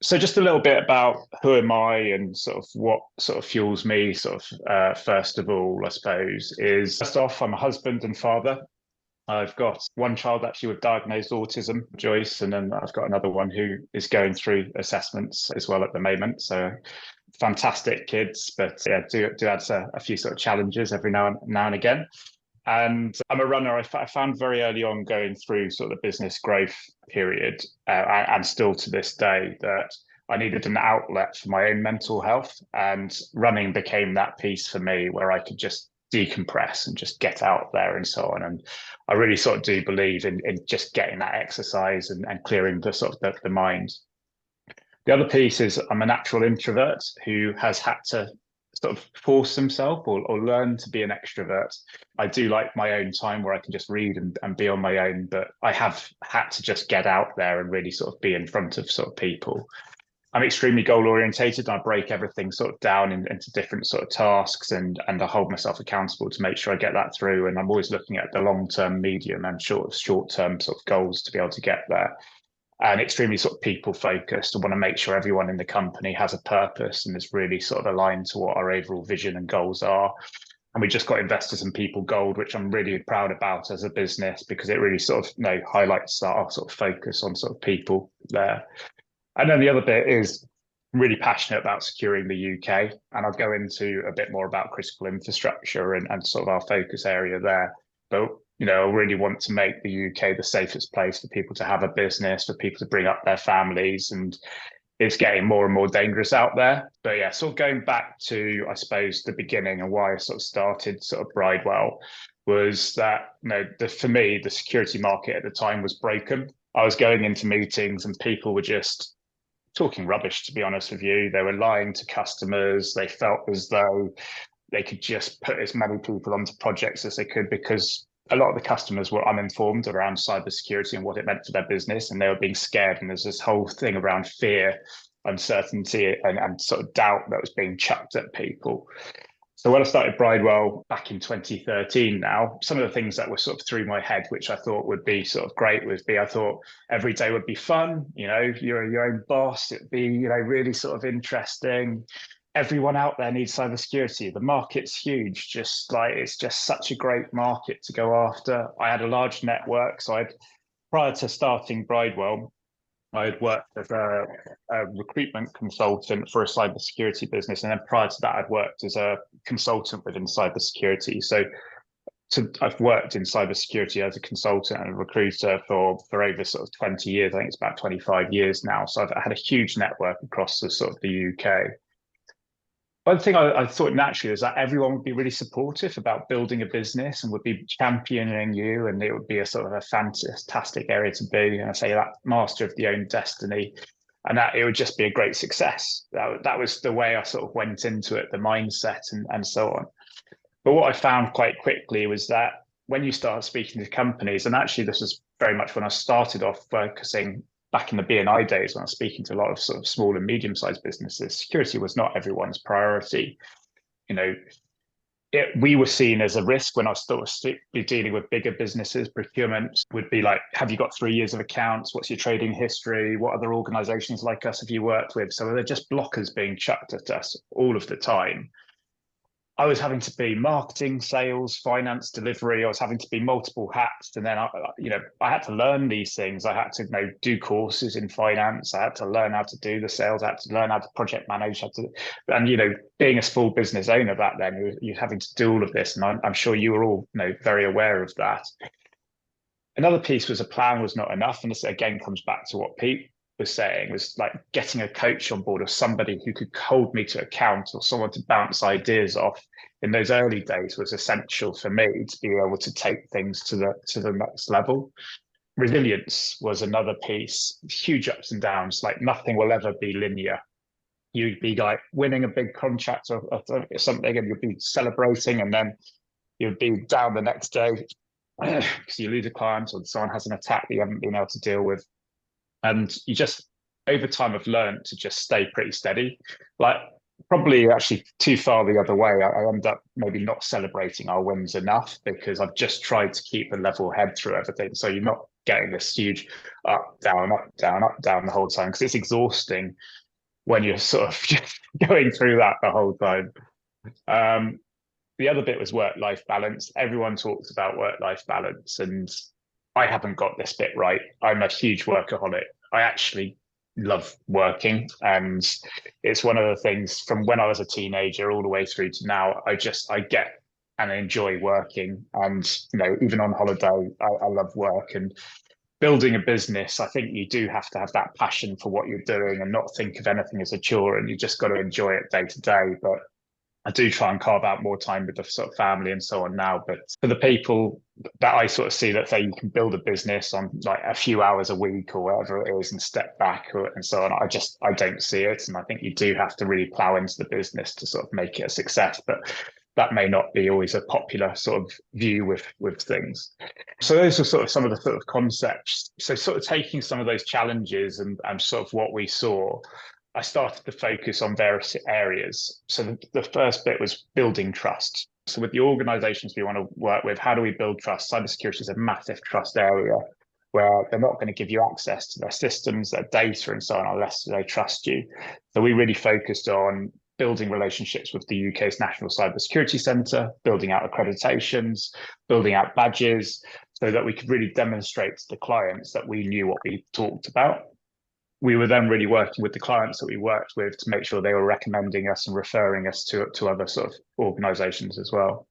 So just a little bit about who am I and sort of what sort of fuels me, first of all, I suppose, is first off, I'm a husband and father. I've got one child actually with diagnosed autism, Joyce, and then I've got another one who is going through assessments as well at the moment. So fantastic kids, but yeah, do add a few sort of challenges every now and again. And I'm a runner. I found very early on going through sort of the business growth period, and still to this day, that I needed an outlet for my own mental health. And running became that piece for me where I could just decompress and just get out there and so on. And I really sort of do believe in just getting that exercise and clearing the sort of the mind. The other piece is I'm a natural introvert who has had to sort of force himself or learn to be an extrovert. I do like my own time where I can just read and be on my own, but I have had to just get out there and really sort of be in front of sort of people. I'm extremely goal orientated. I break everything sort of down into different sort of tasks and I hold myself accountable to make sure I get that through. And I'm always looking at the long term, medium, and short term sort of goals to be able to get there, and extremely sort of people focused. I want to make sure everyone in the company has a purpose and is really sort of aligned to what our overall vision and goals are. And we just got Investors and People Gold, which I'm really proud about as a business because it really sort of highlights our sort of focus on sort of people there. And then the other bit is really passionate about securing the UK. And I'll go into a bit more about critical infrastructure and sort of our focus area there. But I really want to make the UK the safest place for people to have a business, for people to bring up their families, and it's getting more and more dangerous out there. But yeah, sort of going back to, I suppose, the beginning and why I sort of started sort of Bridewell was that, for me, the security market at the time was broken. I was going into meetings and people were just talking rubbish, to be honest with you. They were lying to customers. They felt as though they could just put as many people onto projects as they could because a lot of the customers were uninformed around cybersecurity and what it meant for their business, and they were being scared. And there's this whole thing around fear, uncertainty, and sort of doubt that was being chucked at people. So when I started Bridewell back in 2013 now, some of the things that were sort of through my head, which I thought would be sort of great, I thought every day would be fun. You're your own boss. It'd be, really sort of interesting. Everyone out there needs cybersecurity. The market's huge. It's just such a great market to go after. I had a large network. So prior to starting Bridewell, I had worked as a recruitment consultant for a cybersecurity business. And then prior to that, I'd worked as a consultant within cybersecurity. So I've worked in cybersecurity as a consultant and a recruiter for over sort of 20 years. I think it's about 25 years now. So I've had a huge network across the sort of the UK. One thing I thought naturally is that everyone would be really supportive about building a business and would be championing you, and it would be a sort of a fantastic area to be. And I say that master of the own destiny, and that it would just be a great success. That was the way I sort of went into it, the mindset and so on. But what I found quite quickly was that when you start speaking to companies, and actually this was very much when I started off focusing back in the BNI days when I was speaking to a lot of sort of small and medium-sized businesses, security was not everyone's priority. We were seen as a risk when I was still dealing with bigger businesses. Procurement would be like, have you got 3 years of accounts? What's your trading history? What other organizations like us have you worked with? So they're just blockers being chucked at us all of the time. I was having to be marketing, sales, finance, delivery. I was having to be multiple hats, and then I had to learn these things. I had to do courses in finance. I had to learn how to do the sales. I had to learn how to project manage. And being a small business owner back then, you're having to do all of this, and I'm sure you were all very aware of that. Another piece was a plan was not enough, and this again comes back to what Pete was saying, was like getting a coach on board or somebody who could hold me to account or someone to bounce ideas off in those early days was essential for me to be able to take things to the next level. Resilience was another piece. Huge ups and downs. Like nothing will ever be linear. You'd be like winning a big contract or something and you'd be celebrating, and then you'd be down the next day because you lose a client or someone has an attack that you haven't been able to deal with. And you just, over time, have learned to just stay pretty steady. Like probably actually too far the other way. I end up maybe not celebrating our wins enough because I've just tried to keep a level head through everything. So you're not getting this huge up, down, up, down, up, down the whole time, because it's exhausting when you're sort of just going through that the whole time. The other bit was work-life balance. Everyone talks about work-life balance, and I haven't got this bit right. I'm a huge workaholic. I actually love working, and it's one of the things from when I was a teenager all the way through to now. I get and enjoy working, and even on holiday, I love work. And building a business, I think you do have to have that passion for what you're doing and not think of anything as a chore, and you just got to enjoy it day to day. But I do try and carve out more time with the sort of family and so on now. But for the people that I sort of see that say you can build a business on like a few hours a week or whatever it is and step back and so on, I don't see it. And I think you do have to really plow into the business to sort of make it a success. But that may not be always a popular sort of view with things. So those are sort of some of the sort of concepts. So sort of taking some of those challenges and sort of what we saw, I started to focus on various areas. So the first bit was building trust. So with the organizations we want to work with, how do we build trust? Cybersecurity is a massive trust area where they're not going to give you access to their systems, their data, and so on unless they trust you. So we really focused on building relationships with the UK's National Cybersecurity Centre, building out accreditations, building out badges, so that we could really demonstrate to the clients that we knew what we talked about. We were then really working with the clients that we worked with to make sure they were recommending us and referring us to other sort of organizations as well.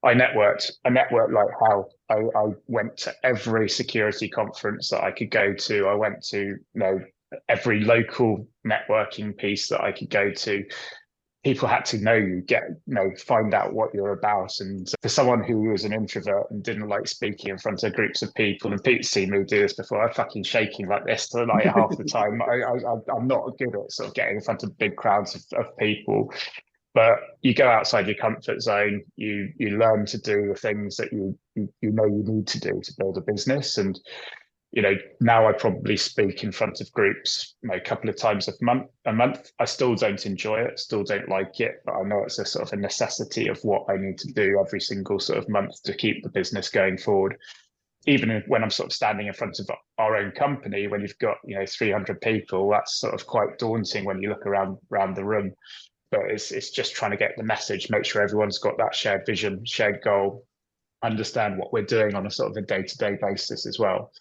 I networked like hell. I went to every security conference that I could go to. I went to every local networking piece that I could go to. People had to know you, find out what you're about. And for someone who was an introvert and didn't like speaking in front of groups of people, and Pete's seen me do this before, I'm fucking shaking like this to like half the time. I'm not good at sort of getting in front of big crowds of people. But you go outside your comfort zone, you learn to do the things that you need to do to build a business. And now I probably speak in front of groups a couple of times a month. I still don't enjoy it, still don't like it, but I know it's a sort of a necessity of what I need to do every single sort of month to keep the business going forward. Even when I'm sort of standing in front of our own company, when you've got 300 people, that's sort of quite daunting when you look around the room. But it's just trying to get the message, make sure everyone's got that shared vision, shared goal, understand what we're doing on a sort of a day-to-day basis as well.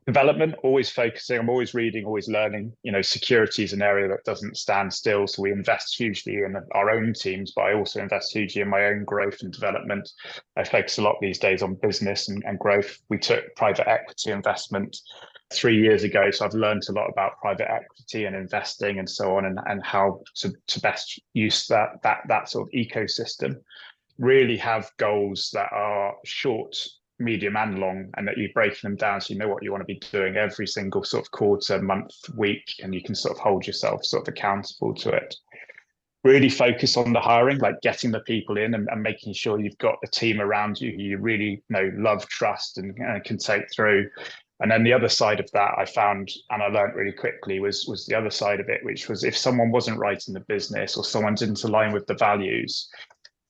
Development, always focusing. I'm always reading, always learning. Security is an area that doesn't stand still. So we invest hugely in our own teams, but I also invest hugely in my own growth and development. I focus a lot these days on business and growth. We took private equity investment 3 years ago. So I've learned a lot about private equity and investing and so on, and how to best use that sort of ecosystem. Really have goals that are short, medium and long, and that you're breaking them down so you know what you want to be doing every single sort of quarter, month, week, and you can sort of hold yourself sort of accountable to it. Really focus on the hiring, like getting the people in and making sure you've got the team around you who you really love, trust, and can take through. And then the other side of that I found, and I learned really quickly, was the other side of it, which was if someone wasn't right in the business or someone didn't align with the values,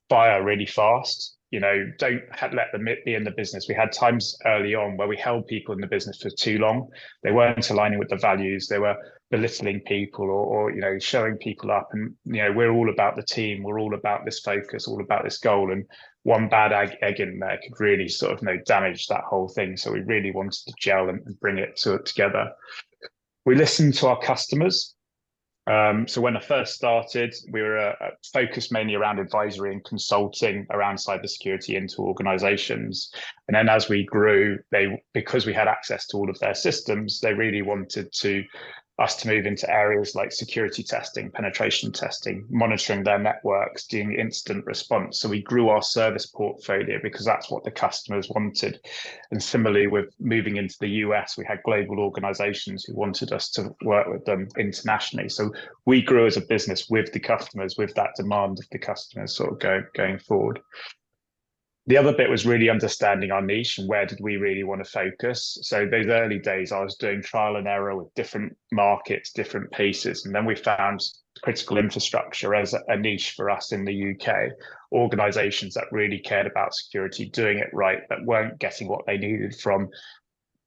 fire really fast. Don't let them be in the business. We had times early on where we held people in the business for too long. They weren't aligning with the values. They were belittling people or showing people up. And we're all about the team. We're all about this focus, all about this goal. And one bad egg in there could really sort of damage that whole thing. So we really wanted to gel and bring it together. We listened to our customers. So when I first started, we were focused mainly around advisory and consulting around cybersecurity into organizations. And then as we grew, because we had access to all of their systems, they really wanted us to move into areas like security testing, penetration testing, monitoring their networks, doing incident response. So we grew our service portfolio because that's what the customers wanted. And similarly, with moving into the US, we had global organizations who wanted us to work with them internationally. So we grew as a business with the customers, with that demand of the customers sort of going forward. The other bit was really understanding our niche and where did we really want to focus. So those early days, I was doing trial and error with different markets, different pieces. And then we found critical infrastructure as a niche for us in the UK, organizations that really cared about security, doing it right, but weren't getting what they needed from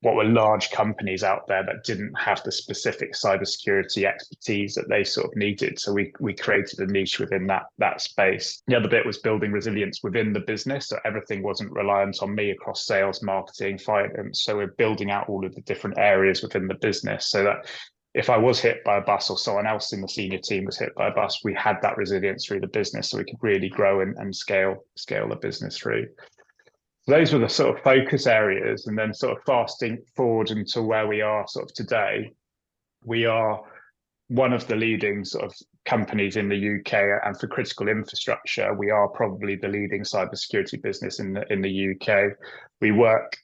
what were large companies out there that didn't have the specific cybersecurity expertise that they sort of needed. So we created a niche within that space. The other bit was building resilience within the business, so everything wasn't reliant on me across sales, marketing, finance. So we're building out all of the different areas within the business so that if I was hit by a bus or someone else in the senior team was hit by a bus, we had that resilience through the business so we could really grow and scale the business through. So those were the sort of focus areas. And then sort of fasting forward into where we are sort of today, we are one of the leading sort of companies in the UK, and for critical infrastructure, we are probably the leading cybersecurity business in the UK. We work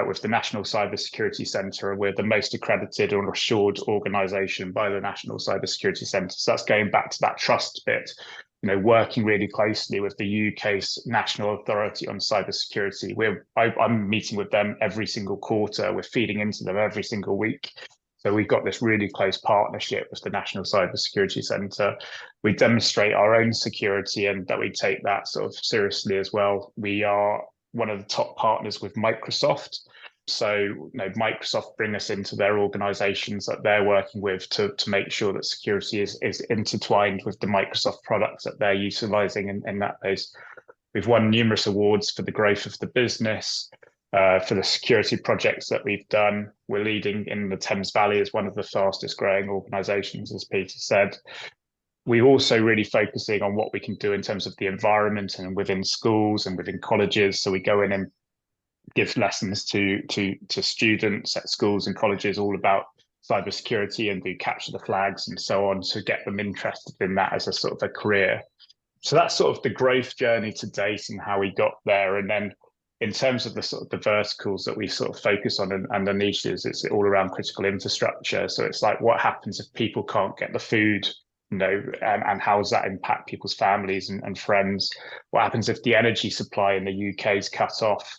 with the National Cybersecurity Centre, and we're the most accredited or assured organisation by the National Cybersecurity Centre. So that's going back to that trust bit. Working really closely with the UK's National Authority on Cybersecurity. I'm meeting with them every single quarter. We're feeding into them every single week. So we've got this really close partnership with the National Cybersecurity Centre. We demonstrate our own security and that we take that sort of seriously as well. We are one of the top partners with Microsoft. So Microsoft bring us into their organizations that they're working with to make sure that security is intertwined with the Microsoft products that they're utilizing in that base. We've won numerous awards for the growth of the business, for the security projects that we've done. We're leading in the Thames Valley as one of the fastest growing organizations, as Peter said. We're also really focusing on what we can do in terms of the environment and within schools and within colleges. So we go in and give lessons to students at schools and colleges all about cybersecurity and do capture the flags and so on to get them interested in that as a sort of a career. So that's sort of the growth journey to date and how we got there. And then in terms of the sort of the verticals that we sort of focus on and the niches, it's all around critical infrastructure. So it's like, what happens if people can't get the food, and how does that impact people's families and friends? What happens if the energy supply in the UK is cut off?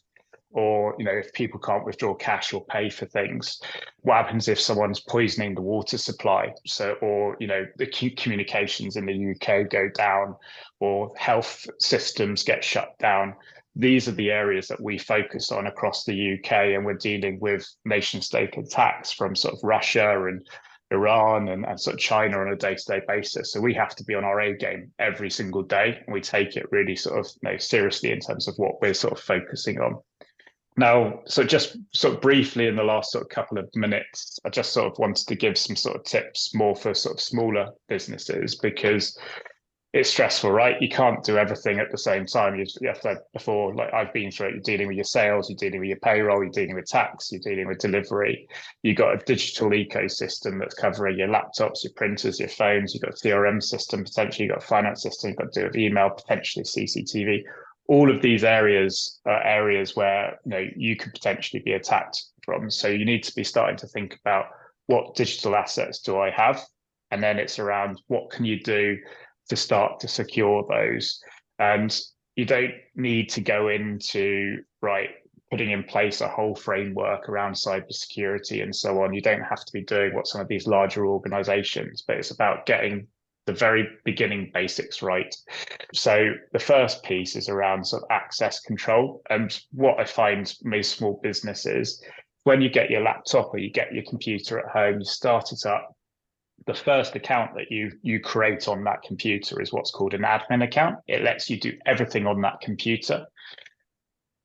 Or, if people can't withdraw cash or pay for things? What happens if someone's poisoning the water supply? So, or, the communications in the UK go down, or health systems get shut down. These are the areas that we focus on across the UK, and we're dealing with nation state attacks from sort of Russia and Iran and sort of China on a day-to-day basis. So we have to be on our A game every single day. And we take it really sort of seriously in terms of what we're sort of focusing on. Now, so just sort of briefly in the last sort of couple of minutes, I just sort of wanted to give some sort of tips more for sort of smaller businesses, because it's stressful, right? You can't do everything at the same time. You have to, before, like I've been through it, you're dealing with your sales, you're dealing with your payroll, you're dealing with tax, you're dealing with delivery. You've got a digital ecosystem that's covering your laptops, your printers, your phones. You've got a CRM system, potentially you've got a finance system, you've got to do with email, potentially CCTV. All of these areas are areas where you could potentially be attacked from. So you need to be starting to think about, what digital assets do I have? And then it's around, what can you do to start to secure those? And you don't need to go into putting in place a whole framework around cybersecurity and so on. You don't have to be doing what some of these larger organizations, but it's about getting the very beginning basics right. So the first piece is around sort of access control. And what I find most small businesses, when you get your laptop or you get your computer at home, you start it up, the first account that you create on that computer is what's called an admin account. It lets you do everything on that computer.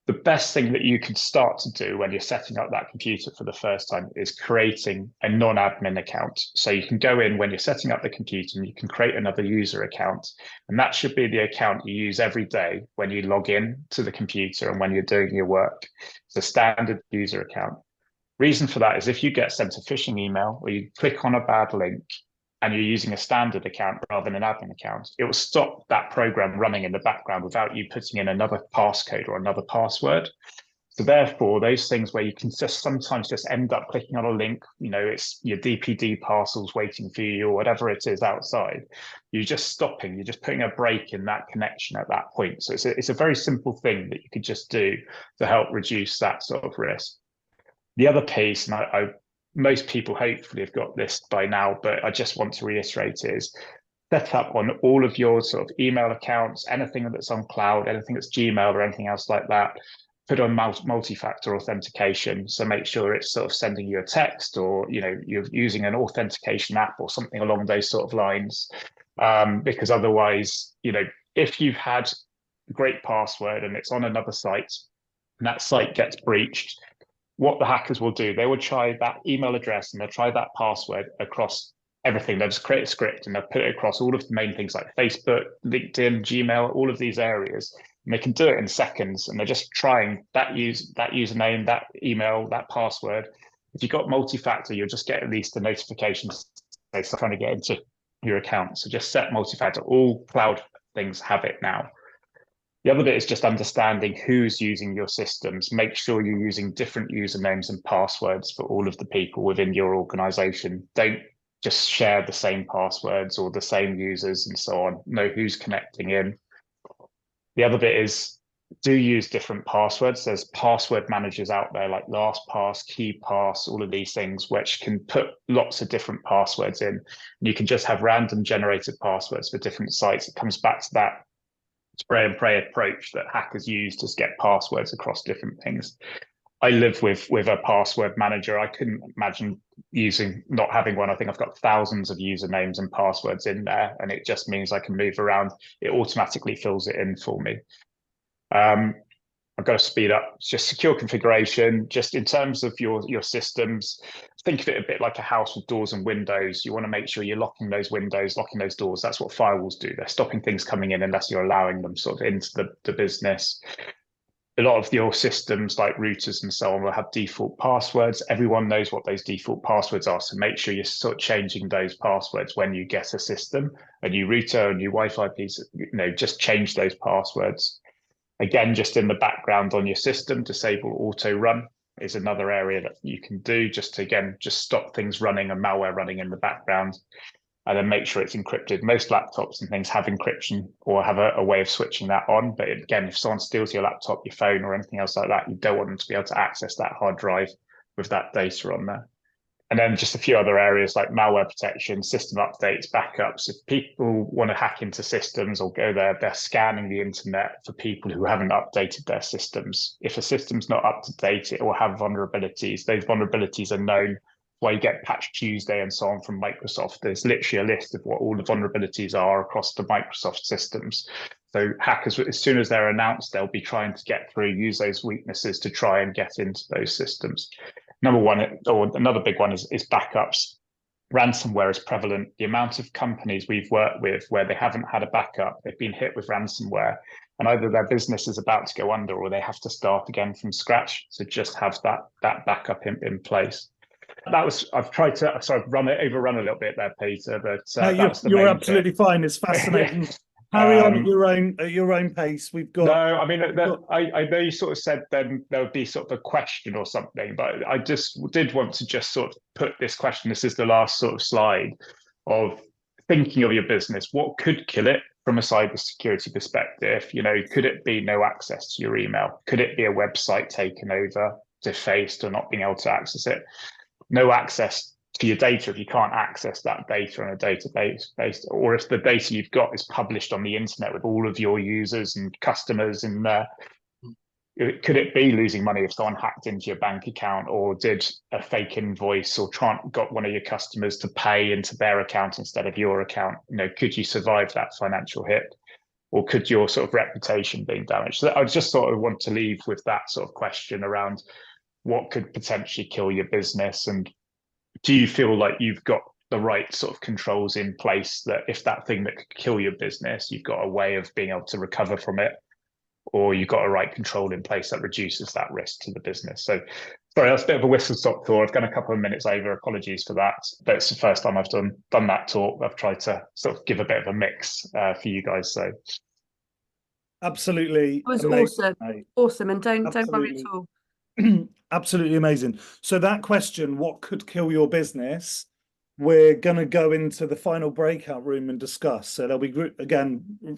The best thing that you can start to do when you're setting up that computer for the first time is creating a non-admin account. So you can go in when you're setting up the computer and you can create another user account. And that should be the account you use every day when you log in to the computer and when you're doing your work. It's a standard user account. Reason for that is if you get sent a phishing email or you click on a bad link and you're using a standard account rather than an admin account, it will stop that program running in the background without you putting in another passcode or another password. So therefore, those things where you can just sometimes just end up clicking on a link, it's your DPD parcels waiting for you or whatever it is outside, you're just stopping, you're just putting a break in that connection at that point. So it's a very simple thing that you could just do to help reduce that sort of risk. The other piece, and most people hopefully have got this by now, but I just want to reiterate, is set up on all of your sort of email accounts, anything that's on cloud, anything that's Gmail or anything else like that, put on multi-factor authentication. So make sure it's sort of sending you a text, or you're using an authentication app or something along those sort of lines. Because otherwise, if you've had a great password and it's on another site and that site gets breached, what the hackers will do, they will try that email address and they'll try that password across everything. They'll just create a script and they'll put it across all of the main things like Facebook, LinkedIn, Gmail, all of these areas. And they can do it in seconds. And they're just trying that username, that email, that password. If you've got multi-factor, you'll just get at least a notification say someone's trying to get into your account. So just set multi-factor. All cloud things have it now. The other bit is just understanding who's using your systems. Make sure you're using different usernames and passwords for all of the people within your organization. Don't just share the same passwords or the same users and so on. Know who's connecting in. The other bit is do use different passwords. There's password managers out there like LastPass, KeyPass, all of these things, which can put lots of different passwords in. And you can just have random generated passwords for different sites. It comes back to that spray and pray approach that hackers use to get passwords across different things. I live with a password manager. I couldn't imagine not having one. I think I've got thousands of usernames and passwords in there, and it just means I can move around. It automatically fills it in for me. I've got to speed up. Just secure configuration. Just in terms of your systems, think of it a bit like a house with doors and windows. You want to make sure you're locking those windows, locking those doors. That's what firewalls do. They're stopping things coming in unless you're allowing them sort of into the business. A lot of your systems like routers and so on will have default passwords. Everyone knows what those default passwords are. So make sure you're sort of changing those passwords when you get a system, a new router, a new Wi-Fi piece, just change those passwords. Again, just in the background on your system, disable auto run is another area that you can do just stop things running and malware running in the background. And then make sure it's encrypted. Most laptops and things have encryption or have a way of switching that on. But again, if someone steals your laptop, your phone, or anything else like that, you don't want them to be able to access that hard drive with that data on there. And then just a few other areas like malware protection, system updates, backups. If people want to hack into systems or go there, they're scanning the internet for people who haven't updated their systems. If a system's not up to date, it will have vulnerabilities. Those vulnerabilities are known. Why you get Patch Tuesday and so on from Microsoft. There's literally a list of what all the vulnerabilities are across the Microsoft systems. So hackers, as soon as they're announced, they'll be trying to get through, use those weaknesses to try and get into those systems. Number one, or another big one is backups. Ransomware is prevalent. The amount of companies we've worked with where they haven't had a backup, they've been hit with ransomware, and either their business is about to go under or they have to start again from scratch. So just have that backup in place. I've tried to overrun a little bit there, Peter, but no, you're absolutely fine. It's fascinating. Carry on at your own pace. We've got. No, I mean, I know you sort of said then there would be sort of a question or something, but I just did want to just sort of put this question. This is the last sort of slide of thinking of your business. What could kill it from a cybersecurity perspective? Could it be no access to your email? Could it be a website taken over, defaced, or not being able to access it? No access to your data if you can't access that data on a database, or if the data you've got is published on the internet with all of your users and customers in there. Could it be losing money if someone hacked into your bank account or did a fake invoice or got one of your customers to pay into their account instead of your account? Could you survive that financial hit? Or could your sort of reputation be damaged? So I just sort of want to leave with that sort of question around what could potentially kill your business, and do you feel like you've got the right sort of controls in place that if that thing that could kill your business, you've got a way of being able to recover from it, or you've got a right control in place that reduces that risk to the business? So sorry, that's a bit of a whistle-stop tour. I've gone a couple of minutes over. Apologies for that, but it's the first time I've done that talk. I've tried to sort of give a bit of a mix for you guys. So absolutely, it was awesome, and don't worry at all. Absolutely amazing. So that question, what could kill your business, we're going to go into the final breakout room and discuss. So there'll be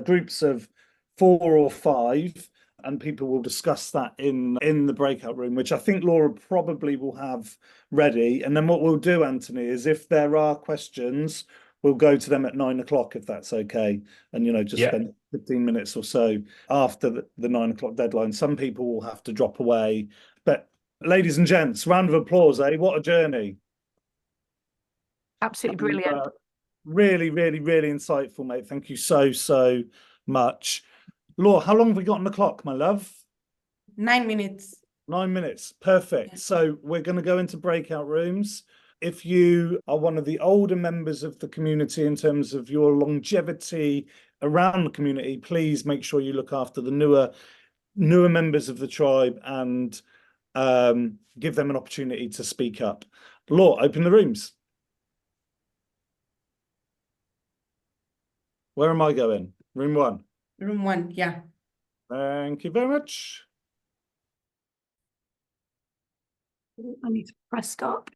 groups of 4 or 5, and people will discuss that in the breakout room, which I think Laura probably will have ready. And then what we'll do, Anthony, is if there are questions, we'll go to them at 9 o'clock if that's okay. And, you know, just spend 15 minutes or so after the 9 o'clock deadline. Some people will have to drop away. But ladies and gents, round of applause, eh? What a journey. Absolutely brilliant. Really, really, really insightful, mate. Thank you so, so much. Laura, how long have we got on the clock, my love? 9 minutes. 9 minutes. Perfect. Yeah. So we're going to go into breakout rooms. If you are one of the older members of the community in terms of your longevity around the community, please make sure you look after the newer members of the tribe and give them an opportunity to speak up. Laura, open the rooms. Where am I going? Room 1. Room 1, yeah. Thank you very much. I need to press stop.